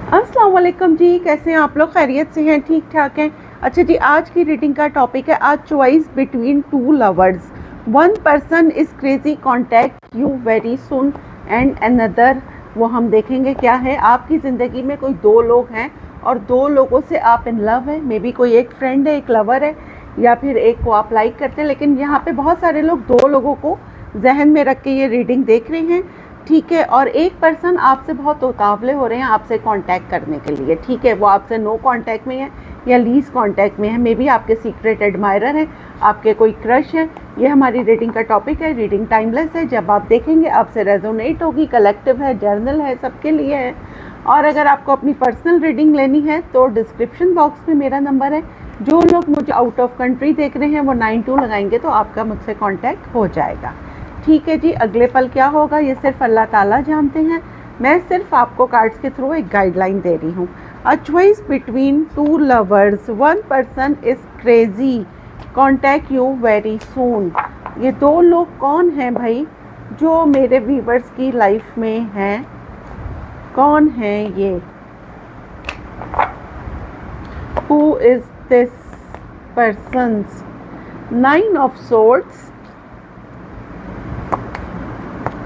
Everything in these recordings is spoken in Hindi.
अस्सलाम वालेकुम जी, कैसे हैं आप लोग? खैरियत से हैं? ठीक ठाक हैं? अच्छा जी, आज की रीडिंग का टॉपिक है आज choice between two lovers. One person is crazy contact you very soon and another. वो हम देखेंगे क्या है। आपकी ज़िंदगी में कोई दो लोग हैं और दो लोगों से आप इन लव हैं। मे बी कोई एक फ्रेंड है, एक लवर है, या फिर एक को आप लाइक करते हैं। लेकिन यहाँ पे बहुत सारे लोग दो लोगों को जहन में रख के ये रीडिंग देख रहे हैं, ठीक है। और एक पर्सन आपसे बहुत उतावले हो रहे हैं आपसे कांटेक्ट करने के लिए, ठीक है। वो आपसे नो कांटेक्ट में है या लीज कांटेक्ट में है। मे बी आपके सीक्रेट एडमायरर हैं, आपके कोई क्रश है। ये हमारी रीडिंग का टॉपिक है। रीडिंग टाइमलेस है, जब आप देखेंगे आपसे रेजोनेट होगी। कलेक्टिव है, जर्नल है, सबके लिए है। और अगर आपको अपनी पर्सनल रीडिंग लेनी है तो डिस्क्रिप्शन बॉक्स में मेरा नंबर है। जो लोग मुझे आउट ऑफ कंट्री देख रहे हैं वो 92 लगाएंगे तो आपका मुझसे कांटेक्ट हो जाएगा, ठीक है जी। अगले पल क्या होगा ये सिर्फ अल्लाह ताला जानते हैं। मैं सिर्फ आपको कार्ड्स के थ्रू एक गाइडलाइन दे रही हूँ। A choice between two lovers, one person is crazy contact you very soon. ये दो लोग कौन हैं भाई जो मेरे व्यूवर्स की लाइफ में हैं? कौन हैं ये? Who is this persons? Nine of swords.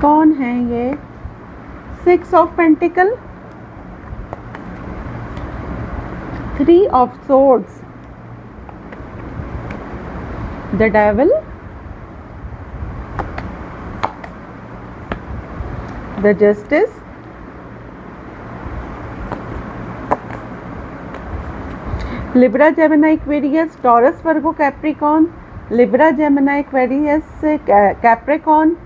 कौन है ये? Six of pentacle, three of swords, the devil, the justice, Libra Gemini Aquarius Taurus Virgo Capricorn, Libra Gemini Aquarius Capricorn,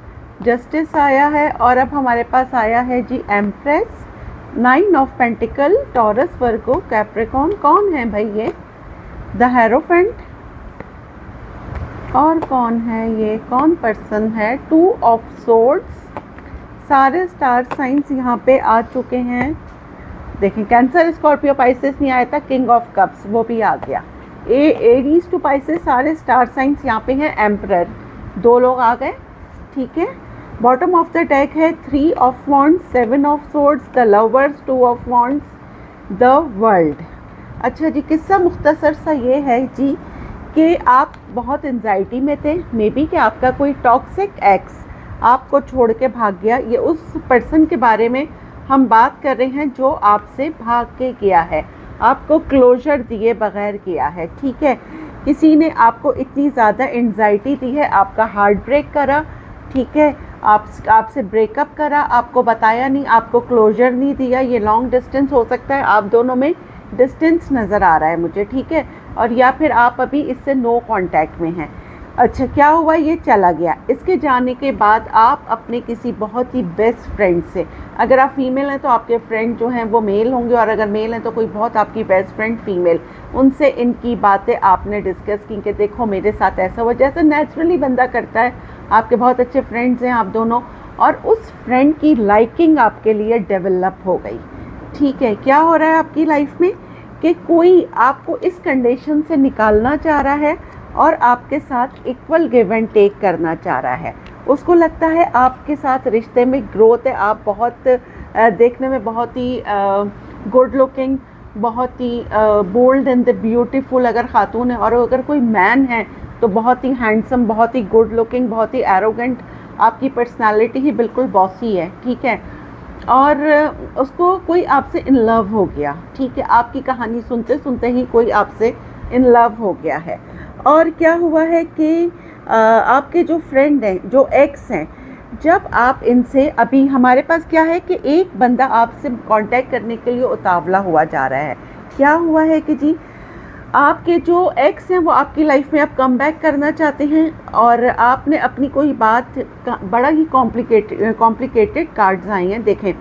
justice आया है। और अब हमारे पास आया है जी empress, nine of pentacle, Taurus Virgo Capricorn. कौन है भाई ये? The hierophant. और कौन है ये? कौन पर्सन है? Two of swords. सारे स्टार साइंस यहाँ पे आ चुके हैं। देखें, कैंसर, स्कॉर्पियो, पाइसेस नहीं आया था। किंग ऑफ कप्स वो भी आ गया। एरीज टू पाइसेस, सारे स्टार साइंस यहाँ पे हैं। एम्परर, दो लोग आ गए, ठीक है। बॉटम ऑफ द डेक है three of wands, seven of swords, the lovers, two of wands, the world. अच्छा जी, किस्सा मुख्तसर सा ये है जी कि आप बहुत एंजाइटी में थे। मे बी कि आपका कोई टॉक्सिक एक्स आपको छोड़ के भाग गया। ये उस पर्सन के बारे में हम बात कर रहे हैं जो आपसे भाग के गया है, आपको क्लोजर दिए बगैर किया है, ठीक है। किसी ने आपको इतनी ज़्यादा एंजाइटी दी है, आपका हार्ट ब्रेक करा, ठीक है। आपसे ब्रेकअप करा, आपको बताया नहीं, आपको क्लोजर नहीं दिया। ये लॉन्ग डिस्टेंस हो सकता है, आप दोनों में डिस्टेंस नज़र आ रहा है मुझे, ठीक है। और या फिर आप अभी इससे नो कांटेक्ट में हैं। अच्छा, क्या हुआ? ये चला गया। इसके जाने के बाद आप अपने किसी बहुत ही बेस्ट फ्रेंड से, अगर आप फीमेल हैं तो आपके फ्रेंड जो हैं वो मेल होंगे, और अगर मेल हैं तो कोई बहुत आपकी बेस्ट फ्रेंड फीमेल, उनसे इनकी बातें आपने डिस्कस की कि देखो मेरे साथ ऐसा हुआ, जैसे नेचुरली बंदा करता है। आपके बहुत अच्छे फ्रेंड्स हैं आप दोनों, और उस फ्रेंड की लाइकिंग आपके लिए डेवलप हो गई, ठीक है। क्या हो रहा है आपकी लाइफ में कि कोई आपको इस कंडीशन से निकालना चाह रहा है और आपके साथ इक्वल गिव एंड टेक करना चाह रहा है। उसको लगता है आपके साथ रिश्ते में ग्रोथ है, आप बहुत देखने में बहुत ही गुड लुकिंग, बहुत ही बोल्ड एंड द ब्यूटीफुल अगर खातून है, और अगर कोई मैन है तो बहुत ही हैंडसम, बहुत ही गुड लुकिंग, बहुत ही एरोगेंट। आपकी पर्सनालिटी ही बिल्कुल बॉसी है, ठीक है। और उसको कोई आपसे इन लव हो गया, ठीक है। आपकी कहानी सुनते सुनते ही कोई आपसे इन लव हो गया है। और क्या हुआ है कि आपके जो फ्रेंड हैं, जो एक्स हैं, जब आप इनसे, अभी हमारे पास क्या है कि एक बंदा आपसे कांटेक्ट करने के लिए उतावला हुआ जा रहा है। क्या हुआ है कि जी आपके जो एक्स हैं वो आपकी लाइफ में आप कम बैक करना चाहते हैं, और आपने अपनी कोई बात, बड़ा ही कॉम्प्लिकेटेड कार्ड्स आई हैं। देखें,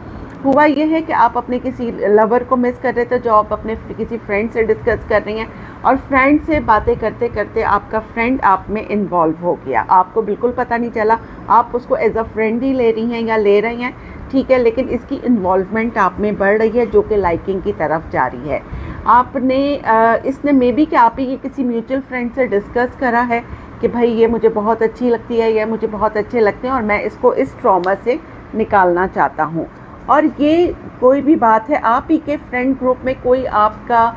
हुआ ये है कि आप अपने किसी लवर को मिस कर रहे थे जो आप अपने किसी फ्रेंड से डिस्कस कर रही हैं, और फ्रेंड से बातें करते करते आपका फ्रेंड आप में इन्वॉल्व हो गया। आपको बिल्कुल पता नहीं चला, आप उसको एज अ फ्रेंड ही ले रही हैं या ले रही हैं, ठीक है। लेकिन इसकी इन्वॉल्वमेंट आप में बढ़ रही है जो कि लाइकिंग की तरफ जा रही है। आपने इसने मे बी कि आप ही किसी म्यूचुअल फ्रेंड से डिस्कस करा है कि भाई ये मुझे बहुत अच्छी लगती है, ये मुझे बहुत अच्छे लगते हैं और मैं इसको इस ट्रॉमा से निकालना चाहता हूँ। और ये कोई भी बात है, आप ही के फ्रेंड ग्रुप में कोई आपका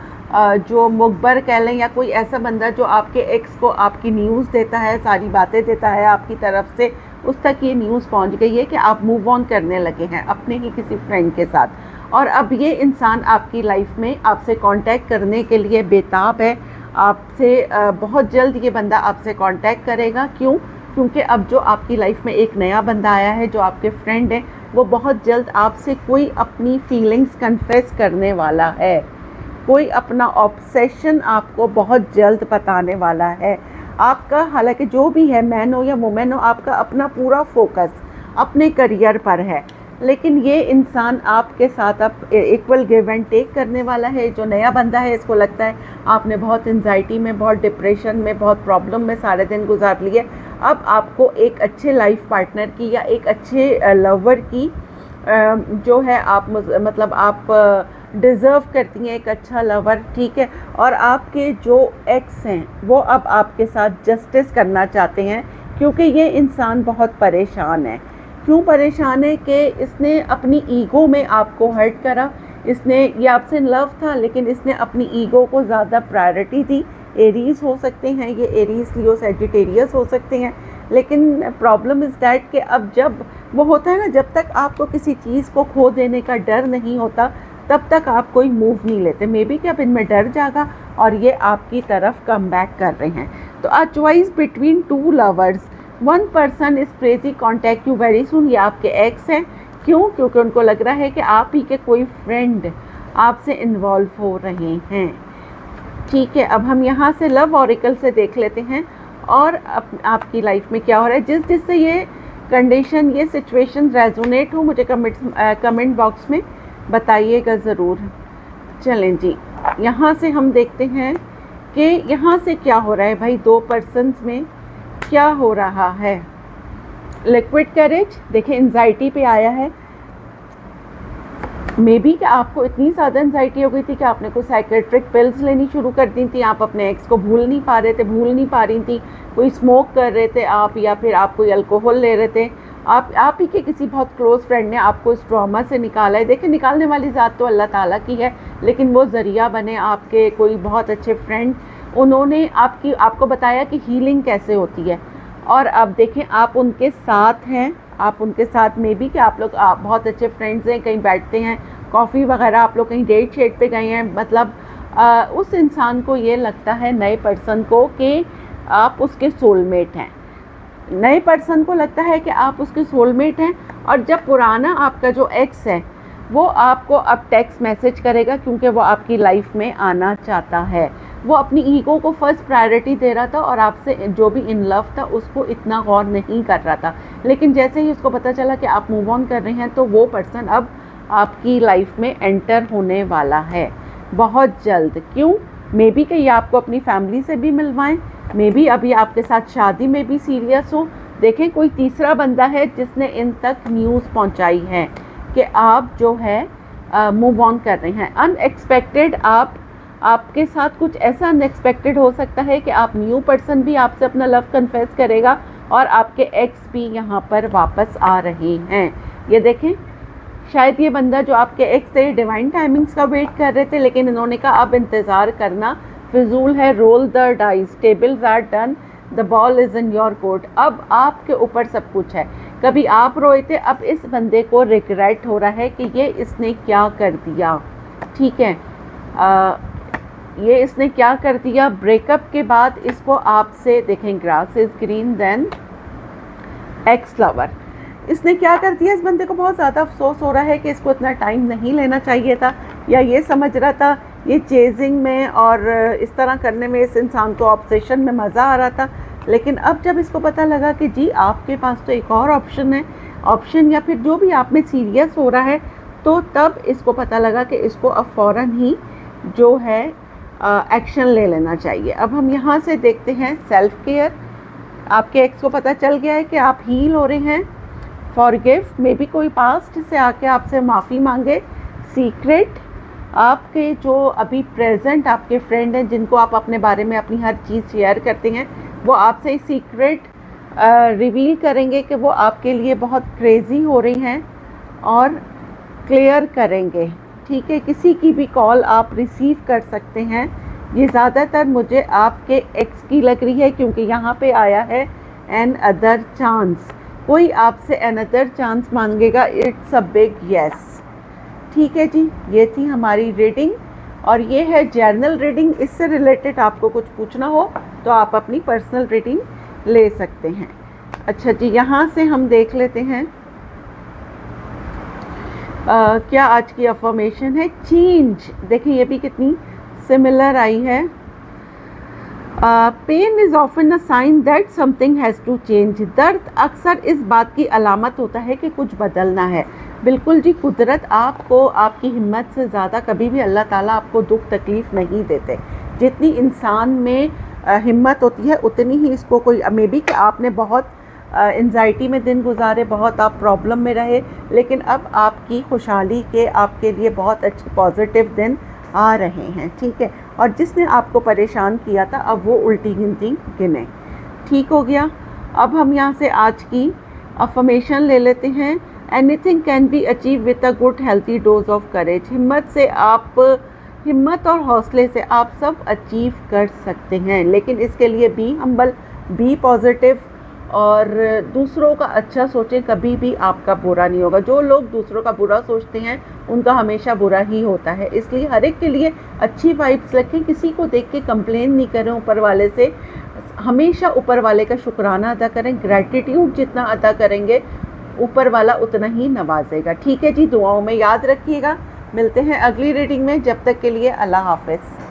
जो मुखबर कह लें या कोई ऐसा बंदा जो आपके एक्स को आपकी न्यूज़ देता है, सारी बातें देता है आपकी तरफ से, उस तक ये न्यूज़ पहुंच गई है कि आप मूव ऑन करने लगे हैं अपने ही किसी फ्रेंड के साथ, और अब ये इंसान आपकी लाइफ में आपसे कांटेक्ट करने के लिए बेताब है। आपसे बहुत जल्द ये बंदा आपसे कांटेक्ट करेगा। क्यों? क्योंकि अब जो आपकी लाइफ में एक नया बंदा आया है जो आपके फ्रेंड है, वो बहुत जल्द आपसे कोई अपनी फीलिंग्स कन्फेस करने वाला है, कोई अपना ऑब्सेशन आपको बहुत जल्द बताने वाला है। आपका हालांकि जो भी है, मैन हो या वुमेन हो, आपका अपना पूरा फोकस अपने करियर पर है, लेकिन ये इंसान आपके साथ अब इक्वल गिव एंड टेक करने वाला है। जो नया बंदा है, इसको लगता है आपने बहुत एंजाइटी में, बहुत डिप्रेशन में, बहुत प्रॉब्लम में सारे दिन गुजार लिए, अब आपको एक अच्छे लाइफ पार्टनर की या एक अच्छे लवर की जो है आप मतलब आप डिज़र्व करती हैं एक अच्छा लवर, ठीक है। और आपके जो एक्स हैं वो अब आपके साथ जस्टिस करना चाहते हैं, क्योंकि ये इंसान बहुत परेशान है। क्यों परेशान है? कि इसने अपनी ईगो में आपको हर्ट करा। इसने, ये आपसे इन लव था, लेकिन इसने अपनी ईगो को ज़्यादा प्रायोरिटी दी। एरीज हो सकते हैं ये, एरीज लियो सेजिटेरियस हो सकते हैं, लेकिन प्रॉब्लम इज़ डैट कि अब जब वो होता है ना, जब तक आपको किसी चीज़ को खो देने का डर नहीं होता, तब तक आप कोई मूव नहीं लेते। मे बी कि अब इनमें डर जागा और ये आपकी तरफ कम बैक कर रहे हैं। तो a choice between two lovers, one person is crazy contact you very soon. ये आपके एक्स हैं। क्यों? क्योंकि उनको लग रहा है कि आप ही के कोई फ्रेंड आपसे इन्वॉल्व हो रहे हैं, ठीक है। अब हम यहाँ से लव ऑरिकल से देख लेते हैं और आपकी लाइफ में क्या हो रहा है। जिससे ये कंडीशन, ये सिचुएशन रेजोनेट हो, मुझे कमेंट बॉक्स में बताइएगा ज़रूर। चलें जी, यहाँ से हम देखते हैं कि यहाँ से क्या हो रहा है भाई, दो पर्सन्स में क्या हो रहा है। लिक्विड करेज, देखिए एंजाइटी पे आया है। मे बी कि आपको इतनी ज़्यादा एंजाइटी हो गई थी कि आपने कोई साइकेट्रिक पिल्स लेनी शुरू कर दी थी। आप अपने एक्स को भूल नहीं पा रहे थे, भूल नहीं पा रही थी। कोई स्मोक कर रहे थे आप, या फिर आप कोई अल्कोहल ले रहे थे। आप ही के किसी बहुत क्लोज़ फ्रेंड ने आपको इस ट्रॉमा से निकाला है। देखिए, निकालने वाली ज़ात तो अल्लाह ताला की है, लेकिन वो ज़रिया बने आपके कोई बहुत अच्छे फ्रेंड, उन्होंने आपको बताया कि हीलिंग कैसे होती है। और अब देखें, आप उनके साथ हैं, आप उनके साथ में भी कि आप बहुत अच्छे फ्रेंड्स हैं, कहीं बैठते हैं, कॉफ़ी वगैरह, आप लोग कहीं डेट शेट पे गए हैं। मतलब उस इंसान को ये लगता है, नए पर्सन को, कि आप उसके सोलमेट हैं। नए पर्सन को लगता है कि आप उसके सोलमेट हैं। और जब पुराना आपका जो एक्स है, वो आपको अब टेक्स्ट मैसेज करेगा, क्योंकि वो आपकी लाइफ में आना चाहता है। वो अपनी ईगो को फर्स्ट प्रायोरिटी दे रहा था और आपसे जो भी इन लव था उसको इतना गौर नहीं कर रहा था। लेकिन जैसे ही उसको पता चला कि आप मूव ऑन कर रहे हैं, तो वो पर्सन अब आपकी लाइफ में एंटर होने वाला है बहुत जल्द। क्यों? मे बी कि ये आपको अपनी फैमिली से भी मिलवाएं, मे बी अभी आपके साथ शादी में भी सीरियस हो। देखें, कोई तीसरा बंदा है जिसने इन तक न्यूज़ पहुंचाई है कि आप जो है मूव ऑन कर रहे हैं। अनएक्सपेक्टेड, आपके साथ कुछ ऐसा अनएक्सपेक्टेड हो सकता है कि आप न्यू पर्सन भी आपसे अपना लव कन्फेस करेगा और आपके एक्स भी यहाँ पर वापस आ रहे हैं। ये देखें, शायद ये बंदा जो आपके एक्स थे, डिवाइन टाइमिंग्स का वेट कर रहे थे, लेकिन इन्होंने कहा अब इंतज़ार करना फिजूल है। Roll the dice, tables are turn, the ball is in your court. अब आपके ऊपर सब कुछ है। कभी आप रोए थे, अब इस बंदे को रिग्रेट हो रहा है कि ये इसने क्या कर दिया, ठीक है। ये इसने क्या कर दिया। ब्रेकअप के बाद इसको आपसे, देखें, grass is green than ex lover, इसने क्या कर दिया। इस बंदे को बहुत ज़्यादा अफसोस हो रहा है कि इसको इतना टाइम नहीं लेना चाहिए था, या ये समझ रहा था ये चेजिंग में और इस तरह करने में इस इंसान को ऑब्सेशन में मज़ा आ रहा था। लेकिन अब जब इसको पता लगा कि जी आपके पास तो एक और ऑप्शन है, ऑप्शन या फिर जो भी आप में सीरियस हो रहा है, तो तब इसको पता लगा कि इसको अब फ़ौरन ही जो है एक्शन ले लेना चाहिए। अब हम यहाँ से देखते हैं सेल्फ केयर। आपके एक्स को पता चल गया है कि आप हील हो रहे हैं। फॉरगिव, मे बी कोई पास्ट से आके आपसे माफ़ी मांगे। सीक्रेट, आपके जो अभी प्रेजेंट आपके फ्रेंड हैं, जिनको आप अपने बारे में अपनी हर चीज़ शेयर करते हैं, वो आपसे सीक्रेट रिवील करेंगे कि वो आपके लिए बहुत क्रेज़ी हो रही हैं। और क्लियर करेंगे। ठीक है, किसी की भी कॉल आप रिसीव कर सकते हैं। ये ज़्यादातर मुझे आपके एक्स की लग रही है, क्योंकि यहाँ पे आया है एन अदर चांस। कोई आपसे एन अदर चांस मांगेगा, इट्स अ बिग यस। ठीक है जी, ये थी हमारी रीडिंग, और ये है जर्नल रीडिंग। इससे रिलेटेड आपको कुछ पूछना हो तो आप अपनी पर्सनल रीडिंग ले सकते हैं। अच्छा जी, यहाँ से हम देख लेते हैं क्या आज की अफर्मेशन है। चेंज, देखिए ये भी कितनी सिमिलर आई है। Pain is often a sign that something has to change. दर्द अक्सर इस बात की अलामत होता है कि कुछ बदलना है। बिल्कुल जी, कुदरत आपको आपकी हिम्मत से ज़्यादा कभी भी अल्लाह ताला आपको दुख तकलीफ़ नहीं देते। जितनी इंसान में हिम्मत होती है उतनी ही इसको कोई, मे बी कि आपने बहुत एंजाइटी में दिन गुजारे, बहुत आप प्रॉब्लम में रहे, लेकिन अब आपकी खुशहाली के आपके लिए बहुत अच्छे पॉजिटिव दिन आ रहे हैं। ठीक है, और जिसने आपको परेशान किया था अब वो उल्टी गिनती गिने। ठीक हो गया। अब हम यहाँ से आज की अफर्मेशन ले लेते हैं। Anything can be achieve with a good healthy dose of courage. हिम्मत और हौसले से आप सब अचीव कर सकते हैं, लेकिन इसके लिए बी हम्बल, बी पॉजिटिव, और दूसरों का अच्छा सोचें। कभी भी आपका बुरा नहीं होगा। जो लोग दूसरों का बुरा सोचते हैं उनका हमेशा बुरा ही होता है। इसलिए हर एक के लिए अच्छी वाइब्स रखें, किसी को देख के कंप्लेन नहीं करें ऊपर वाले से। हमेशा ऊपर वाले का शुक्राना अदा करें। ग्रैटिट्यूड जितना अदा करेंगे ऊपर वाला उतना ही नवाजेगा। ठीक है जी, दुआओं में याद रखिएगा। मिलते हैं अगली रीडिंग में, जब तक के लिए अल्लाह हाफ़िज़।